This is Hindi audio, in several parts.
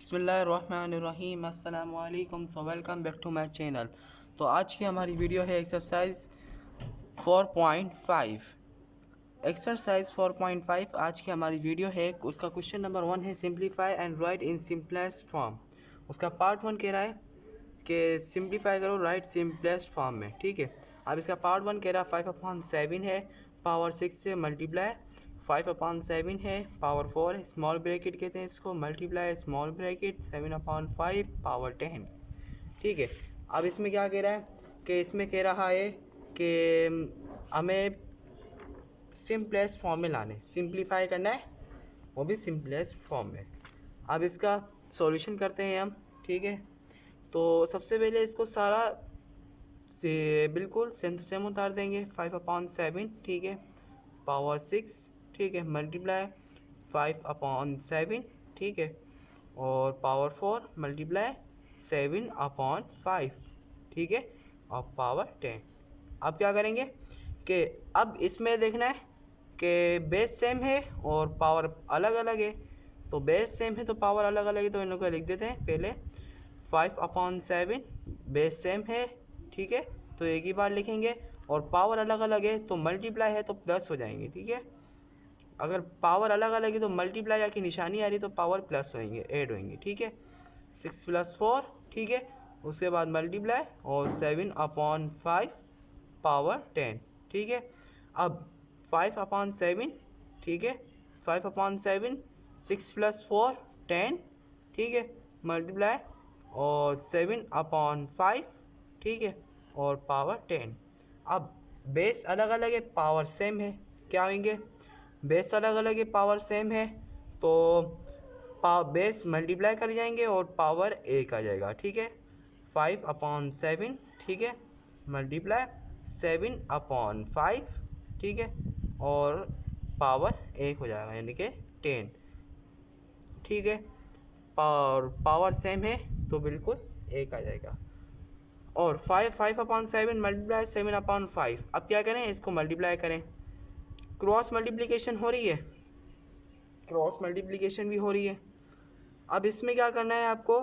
बिस्मिल्लाहिर्रहमानिर्रहीम अस्सलाम वालेकुम। So welcome back to my channel. तो आज की हमारी वीडियो है एक्सरसाइज 4.5। एक्सरसाइज 4.5 आज की हमारी वीडियो है। उसका क्वेश्चन नंबर 1 है simplify and right in simplest form. उसका पार्ट 1 कह रहा है कि सिंप्लीफाई करो राइट सिंपलेस्ट फॉर्म में। ठीक है, अब इसका पार्ट 1 कह रहा है 5/7 है, पावर 6 से मल्टीप्लाई 5/7 है, पावर 4 है, स्मॉल ब्रैकेट कहते हैं इसको, मल्टीप्लाई स्मॉल ब्रैकेट 7/5 पावर 10। ठीक है, अब इसमें क्या कह रहा है कि इसमें कह रहा है कि हमें सिंपलेस्ट फॉर्म में लाने, सिंप्लीफाई करना है, वो भी सिंपलेस्ट फॉर्म में। अब इसका सॉल्यूशन करते हैं हम। ठीक है, तो सबसे पहले इसको सारा से बिल्कुल सेम उतार देंगे। 5/7, ठीक है, पावर 6, ठीक है, मल्टीप्लाई 5/7, ठीक है, और पावर 4 मल्टीप्लाई 7/5, ठीक है, और पावर 10। अब क्या करेंगे कि अब इसमें देखना है कि बेस सेम है और पावर अलग अलग है। तो बेस सेम है तो पावर अलग अलग है, तो इन लोगों को लिख देते हैं पहले। 5/7 बेस सेम है, ठीक है, तो एक ही बार लिखेंगे, और पावर अलग अलग है तो मल्टीप्लाई है तो प्लस हो जाएंगे। ठीक है, अगर पावर अलग अलग है तो मल्टीप्लाई की निशानी आ रही तो पावर प्लस होएंगे, ऐड होएंगे। ठीक है, 6 + 4, ठीक है, उसके बाद मल्टीप्लाई और 7/5 पावर 10। ठीक है, अब 5/7, ठीक है, 5/7 6 + 4 10, ठीक है, मल्टीप्लाई और 7/5, ठीक है, और पावर 10। अब बेस अलग अलग है, पावर सेम है, क्या होंगे, बेस अलग अलग है, पावर सेम है, तो बेस मल्टीप्लाई कर जाएंगे और पावर एक आ जाएगा। ठीक है, 5/7, ठीक है, मल्टीप्लाई 7/5, ठीक है, और पावर एक हो जाएगा यानी कि 10। ठीक है, पावर सेम है तो बिल्कुल एक आ जाएगा। और 5/7 मल्टीप्लाई 7/5। अब क्या करें, इसको मल्टीप्लाई करें, क्रॉस मल्टीप्लिकेशन हो रही है, क्रॉस मल्टीप्लिकेशन भी हो रही है। अब इसमें क्या करना है आपको,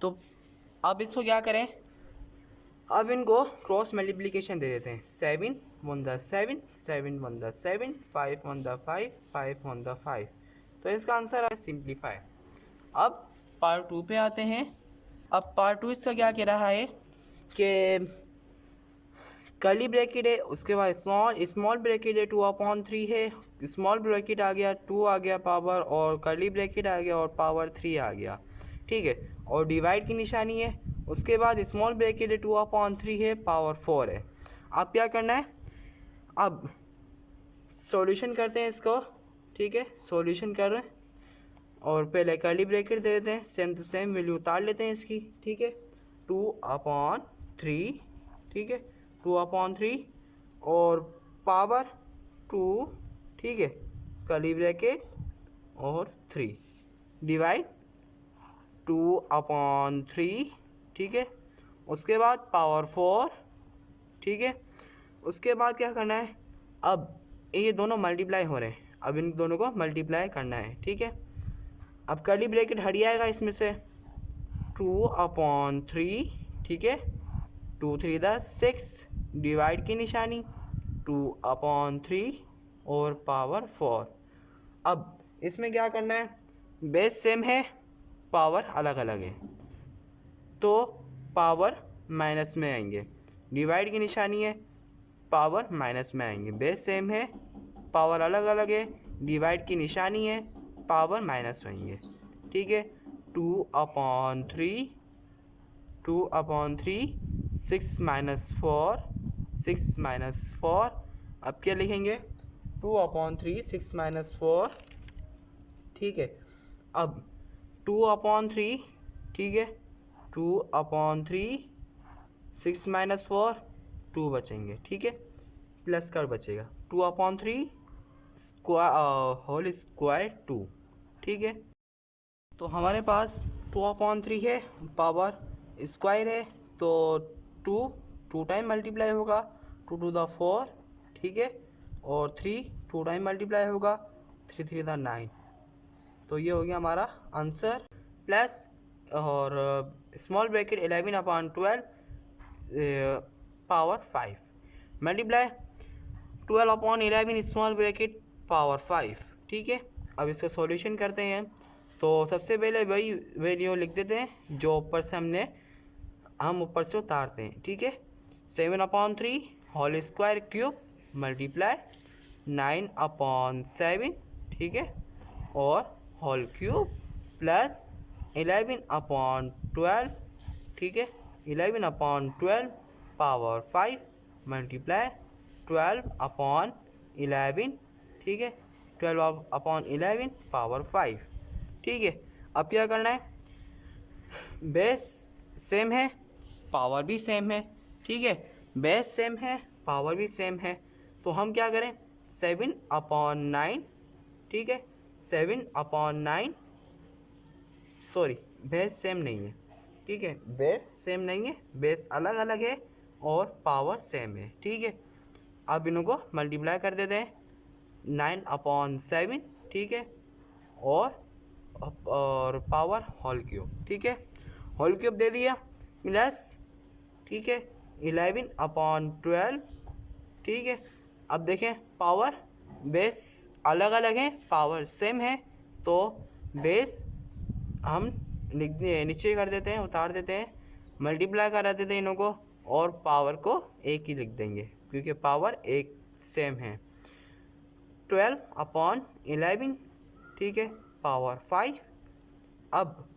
तो अब इसको क्या करें, अब इनको क्रॉस मल्टीप्लिकेशन दे देते हैं। 7 × 7, 7 × 7, 5 × 5, 5 × 5। तो इसका आंसर है सिंप्लीफाई। अब पार्ट 2 पे आते हैं। अब पार्ट 2 इसका क्या कह रहा है कि कर्ली ब्रैकेट है, उसके बाद स्मॉल ब्रैकेट है, 2/3 है, स्मॉल ब्रैकेट आ गया, 2 आ गया पावर, और कर्ली ब्रैकेट आ गया और पावर 3 आ गया। ठीक है, और डिवाइड की निशानी है, उसके बाद स्मॉल ब्रैकेट है, 2/3 है, पावर 4 है। अब क्या करना है, अब सॉल्यूशन करते हैं इसको। ठीक है, सॉल्यूशन कर रहे हैं, और पहले कर्ली ब्रैकेट दे देते हैं, सेम टू सेम वैल्यू उतार लेते हैं इसकी। ठीक है, 2/3, ठीक है, 2/3 और पावर 2, ठीक है, कर्ली ब्रैकेट और 3 डिवाइड 2/3, ठीक है, उसके बाद पावर 4, ठीक है, उसके बाद क्या करना है, अब ये दोनों मल्टीप्लाई हो रहे हैं, अब इन दोनों को मल्टीप्लाई करना है। ठीक है, अब कर्ली ब्रैकेट हट जाएगा इसमें से, 2/3, ठीक है, 2 3 6 डिवाइड की निशानी, 2/3 और पावर 4। अब इसमें क्या करना है, बेस सेम है, पावर अलग अलग है, तो पावर माइनस में आएंगे, डिवाइड की निशानी है, पावर माइनस में आएंगे, बेस सेम है, पावर अलग अलग है, डिवाइड की निशानी है, पावर माइनस होंगे। ठीक है, 2/3, 2/3, 6 - 4, 6 - 4। अब क्या लिखेंगे, 2/3 6 - 4, ठीक है, अब 2/3, ठीक है, 2/3 6 - 4, 2 बचेंगे। ठीक है, प्लस कर बचेगा, 2/3 होल स्क्वायर 2। ठीक है, तो हमारे पास 2/3 है, पावर स्क्वायर है, तो 2 2 टाइम मल्टीप्लाई होगा, 2⁴, ठीक है, और 3 2 टाइम मल्टीप्लाई होगा, 3 3 9। तो ये हो गया हमारा आंसर। प्लस और small bracket 11/12 power 5 multiply 12/11 small bracket power 5। ठीक है, अब इसका सॉल्यूशन करते हैं। तो सबसे पहले वही वैल्यू लिख देते हैं जो ऊपर से हम ऊपर से उतारते हैं। ठीक है, 7/3 होल स्क्वायर क्यूब मल्टीप्लाई 9/7, ठीक है, और होल क्यूब प्लस 11/12, ठीक है, 11/12 पावर 5 मल्टीप्लाई 12/11, ठीक है, 12/11 पावर 5। ठीक है, अब क्या करना है, बेस सेम है, पावर भी सेम है। ठीक है, बेस सेम है, पावर भी सेम है, तो हम क्या करें, 7/9, ठीक है, 7/9, सॉरी बेस सेम नहीं है। ठीक है, बेस सेम नहीं है, बेस अलग अलग है और पावर सेम है। ठीक है, अब इनको मल्टीप्लाई कर देते हैं 9/7, ठीक है, और पावर होल क्यूब। ठीक है, होल क्यूब दे दिया प्लस, ठीक है, 11/12, ठीक है। अब देखें पावर बेस अलग अलग है, पावर सेम है, तो बेस हम नीचे कर देते हैं, उतार देते हैं, मल्टीप्लाई करा देते हैं इनों को, और पावर को एक ही लिख देंगे क्योंकि पावर एक सेम है। 12/11, ठीक है, पावर 5। अब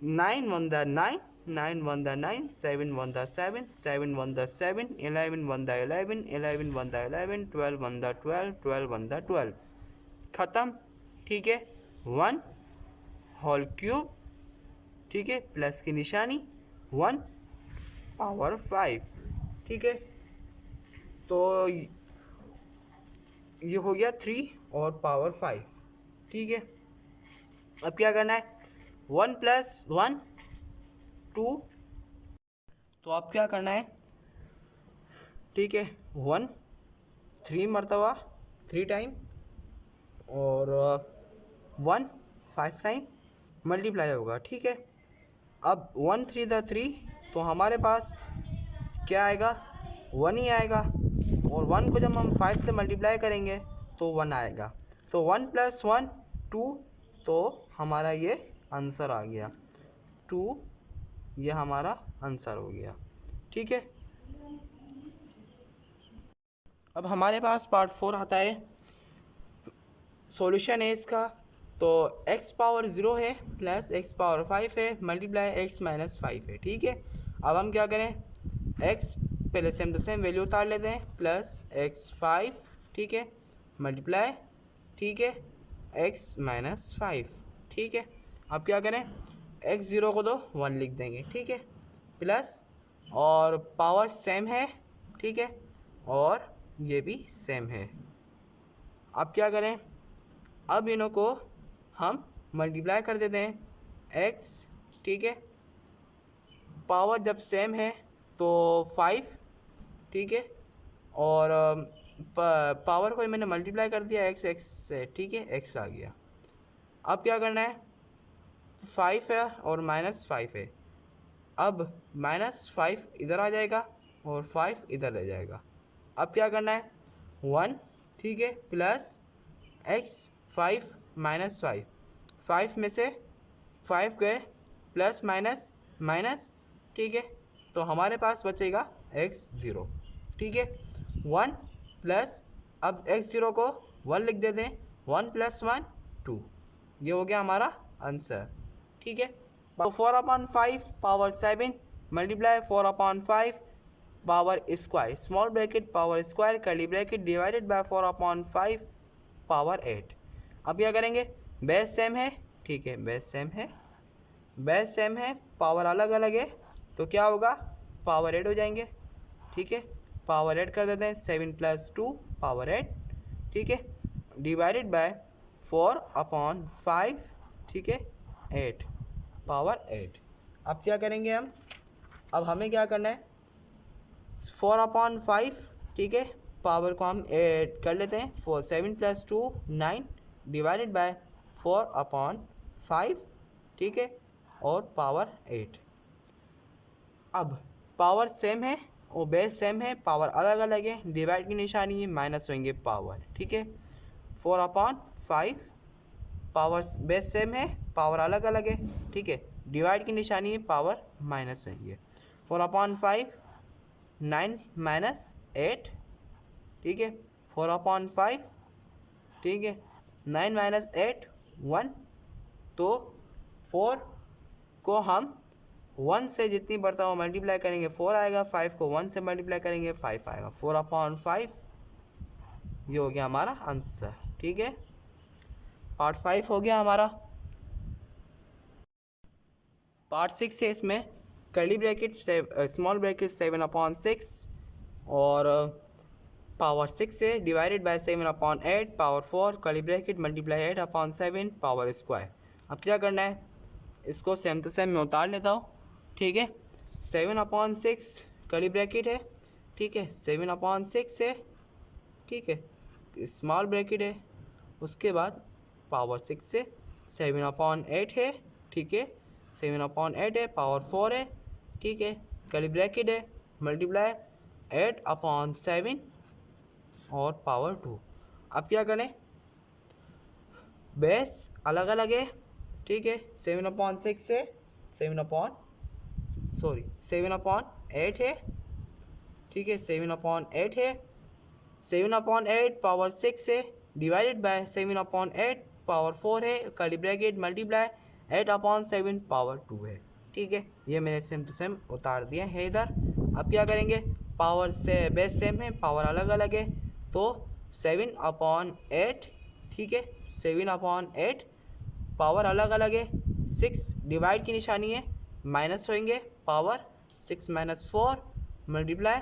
9 1 9, 9 1 9, 7 1 7, 7 1 7, 11 1 11, 11 1 11, 12 1 12, 12 1 12, ख़त्म। ठीक है, 1 होल क्यूब, ठीक है, प्लस की निशानी, 1 पावर 5। ठीक है, तो ये हो गया 3 और पावर 5। ठीक है, अब क्या करना है, 1 + 1 2, तो अब क्या करना है, ठीक है, 1 3 मरतबा 3 टाइम और 1 5 टाइम मल्टीप्लाई होगा। ठीक है, अब 1 3 × 3, तो हमारे पास क्या आएगा, 1 ही आएगा, और 1 को जब हम 5 से मल्टीप्लाई करेंगे तो 1 आएगा, तो 1 + 1 2, तो हमारा ये आंसर आ गया 2, ये हमारा आंसर हो गया। ठीक है, अब हमारे पास पार्ट 4 आता है, सॉल्यूशन है इसका। तो x पावर 0 है प्लस x पावर 5 है मल्टीप्लाई x - 5 है। ठीक है, अब हम क्या करें, x पहले सेम टू सेम वैल्यू उतार लेते हैं, प्लस x5, ठीक है, मल्टीप्लाई, ठीक है, x - 5। ठीक है, अब क्या करें, x0 को तो 1 लिख देंगे, ठीक है, प्लस, और पावर सेम है, ठीक है, और ये भी सेम है। अब क्या करें, अब इन्हों को हम मल्टीप्लाई कर देते हैं, x, ठीक है, पावर जब सेम है तो 5, ठीक है, और पावर को मैंने मल्टीप्लाई कर दिया x से, ठीक है, x आ गया। अब क्या करना है, 5 है और -5 है, अब -5 इधर आ जाएगा और 5 इधर रह जाएगा। अब क्या करना है, 1, ठीक है, प्लस x 5 - 5, 5 में से 5 गए, प्लस माइनस माइनस, ठीक है, तो हमारे पास बचेगा x0। ठीक है, 1 प्लस, अब x0 को 1 लिख देते हैं, 1 + 1 2, ये हो गया हमारा आंसर। ठीक है, 4/5 power 7 multiply 4/5 power square, small bracket power square curly bracket divided by 4/5 power 8। अब क्या करेंगे, बेस सेम है, ठीक है, बेस सेम है, बेस सेम है, पावर अलग अलग है, तो क्या होगा, पावर 8 हो जाएंगे। ठीक है, पावर 8 कर देते हैं, 7 + 2 पावर 8, ठीक है, डिवाइडेड बाय 4/5, ठीक है, 8 पावर 8। अब क्या करेंगे हम, अब हमें क्या करना है, 4/5, ठीक है, पावर को हम ऐड कर लेते हैं, 7 + 2 9 डिवाइडेड बाय 4/5, ठीक है, और पावर 8। अब पावर सेम है और बेस सेम है, पावर अलग अलग है, डिवाइड की निशानी है, माइनस होंगे पावर, ठीक है। 4/5, पावर बेस सेम है, पावर अलग अलग है, ठीक है, डिवाइड की निशानी है, पावर माइनस होंगे। 4/5 9 - 8, ठीक है, 4/5, ठीक है, 9 - 8 1, तो 4 को हम 1 से जितनी बढ़ता हुआ मल्टीप्लाई करेंगे 4 आएगा, 5 को 1 से मल्टीप्लाई करेंगे 5 आएगा, 4/5, ये हो गया हमारा आंसर, ठीक है। पार्ट 5 हो गया हमारा। पार्ट 6 है, इसमें कर्ली ब्रैकेट स्मॉल ब्रैकेट 7/6 और पावर 6 है, divided bye 7/8 power 4 curly bracket multiply 8/7 power square. अब क्या करना है, इसको सेम टू सेम में उतार लेता हूँ, ठीक है। 7/6 कर्ली ब्रैकेट है, ठीक है, 7/6 है, ठीक है, स्मॉल ब्रैकेट है, उसके बाद पावर 6 से 7/8 है, ठीक है, 7/8 है, पावर 4 है, ठीक है, कर्ली ब्रैकेट है, मल्टीप्लाई 8/7 और पावर 2। अब क्या करें, बेस अलग अलग है, ठीक है, 7/6 से 7/8 है, ठीक है, 7/8 है, 7/8 पावर 6 है, डिवाइडेड बाय 7/8 पावर 4 है, कर्ली ब्रैकेट मल्टीप्लाई 8/7 पावर 2 है, ठीक है। ये मैंने सेम टू सेम उतार दिया है इधर। अब क्या करेंगे, पावर से बेस सेम है, पावर अलग अलग है, तो 7/8, ठीक है, 7/8 पावर अलग अलग है, 6 डिवाइड की निशानी है, माइनस होंगे पावर 6 - 4 मल्टीप्लाई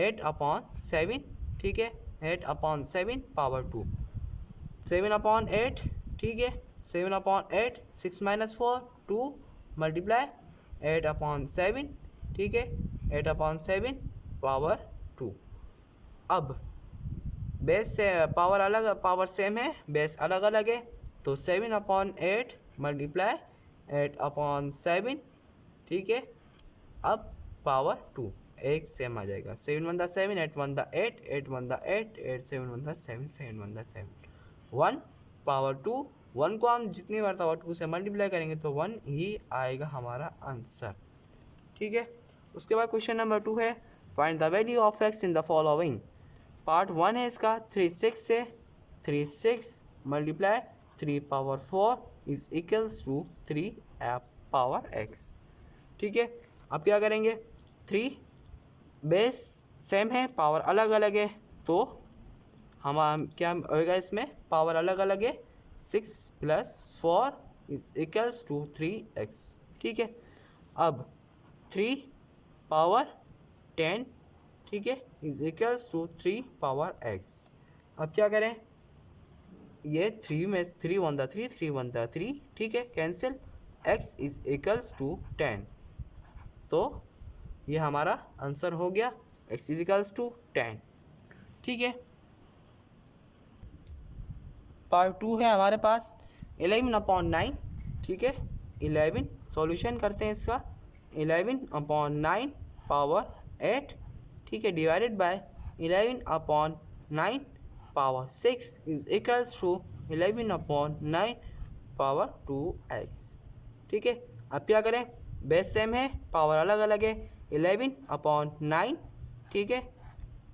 8/7, ठीक है, 8/7 पावर 2, 7/8, ठीक है, 7/8 6 - 4 2 मल्टीप्लाई 8/7, ठीक है, 8/7 पावर 2। अब बेस से पावर अलग, पावर सेम है, बेस अलग अलग है, तो 7/8 मल्टीप्लाई 8/7, ठीक है। अब पावर 2 एक सेम आ जाएगा, 7 × 7 8 × 8 8 × 8 8 7 × 7 7 × 7 1 पावर 2। 1 को हम जितनी बार पावर 2 से मल्टीप्लाई करेंगे तो 1 ही आएगा हमारा आंसर, ठीक है। उसके बाद क्वेश्चन नंबर 2 है, find the value of x in the following. Part 1 है इसका, 3 6 से 3 6 multiply 3 power 4 is equals to 3 power x, ठीक है। अब क्या करेंगे, 3 बेस सेम है, पावर अलग अलग है, तो हम क्या होएगा, इसमें पावर अलग अलग है, 6 + 4 इज इक्वल्स टू 3x, ठीक है। अब 3 पावर 10, ठीक है, is equals to 3 power x। अब क्या करें, ये 3 में 3 × 3 3 × 3, ठीक है, cancel, x is equals to 10, तो ये हमारा आंसर हो गया, x इज इक्वल्स टू 10, ठीक है। पार्ट 2 है हमारे पास, 11/9, ठीक है, 11 सॉल्यूशन करते हैं इसका, 11/9 पावर 8, ठीक है, divided by 11/9 power 6 is equals to 11/9 power 2x, ठीक है। अब क्या करें, बेस सेम है, पावर अलग अलग है, 11/9, ठीक है,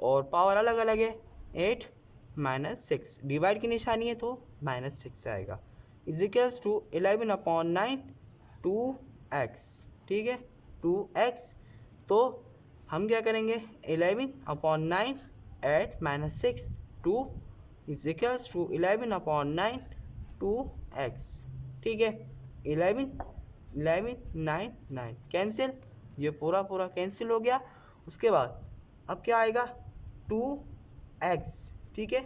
और पावर अलग अलग है, 8 - 6 डिवाइड की निशानी है तो -6 आएगा, इज इक्वल्स टू 11/9 2x, ठीक है, 2x। तो हम क्या करेंगे, 11/9 8 - 6 2 इज इक्वल्स टू 11/9 2x, ठीक है। 11 11 9 9 कैंसिल, ये पूरा पूरा कैंसिल हो गया। उसके बाद अब क्या आएगा, 2x, ठीक है,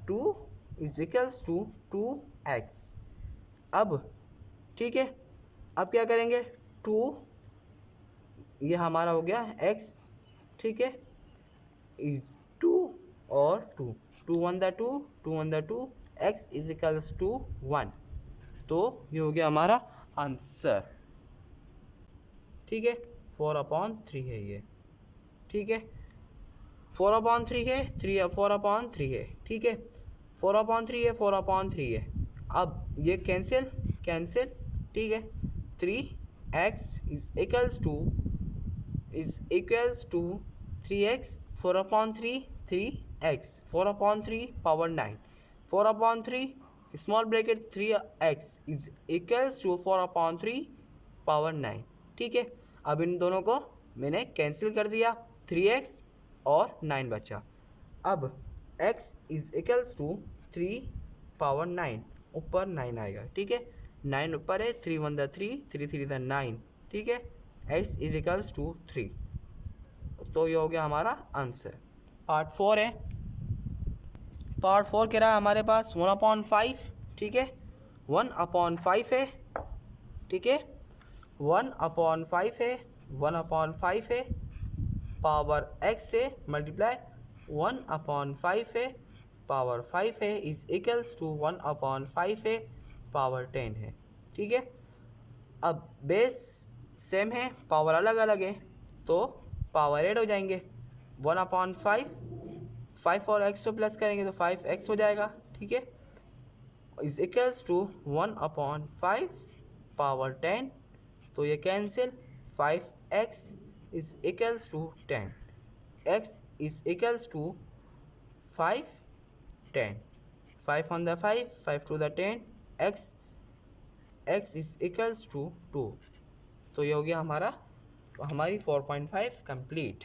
2 इज इक्वल्स टू 2x। अब ठीक है, अब क्या करेंगे, 2 ये हमारा हो गया x, ठीक है, इज 2 और 2 2 × 2 2 × 2 x इज इक्वल्स टू 1। तो ये हो गया हमारा आंसर। ठीक है, 4/3 है ये। ठीक है, 4/3 है, 4/3 है। ठीक है, 4/3 है, 4/3 है। अब ये कैंसिल कैंसिल। ठीक है, 3x is equals to 3x, 4/3 3x, 4/3 power 9, 4/3 small bracket 3x is equals to 4/3 power 9। ठीक है, अब इन दोनों को मैंने कैंसिल कर दिया, 3x और 9 बचा। अब x is equals to 3 power 9, ऊपर 9 आएगा। ठीक है, 9 ऊपर है, 3 1 3, 3 3 9। ठीक है, x इज इक्वल्स टू 3। तो ये हो गया हमारा आंसर। पार्ट 4 है। पार्ट 4 कह रहा है हमारे पास 1/5। ठीक है, 1/5 है। ठीक है, 1/5 है, 1/5 है, पावर x से मल्टीप्लाई 1/5 है, पावर 5 है, इज इक्वल्स टू 1/5 है, पावर 10 है। ठीक है, अब बेस सेम है, पावर अलग अलग है, तो पावर ऐड हो जाएंगे। 1/5, 5 और x को प्लस करेंगे तो 5x हो जाएगा। ठीक है, इज इक्वल्स टू 1/5 पावर 10, तो ये cancel, 5x is equals to 10, x is equals to 5 10, 5 on the 5, 5 to the 10, x is equals to 2। तो ये हो गया हमारी 4.5 कंप्लीट।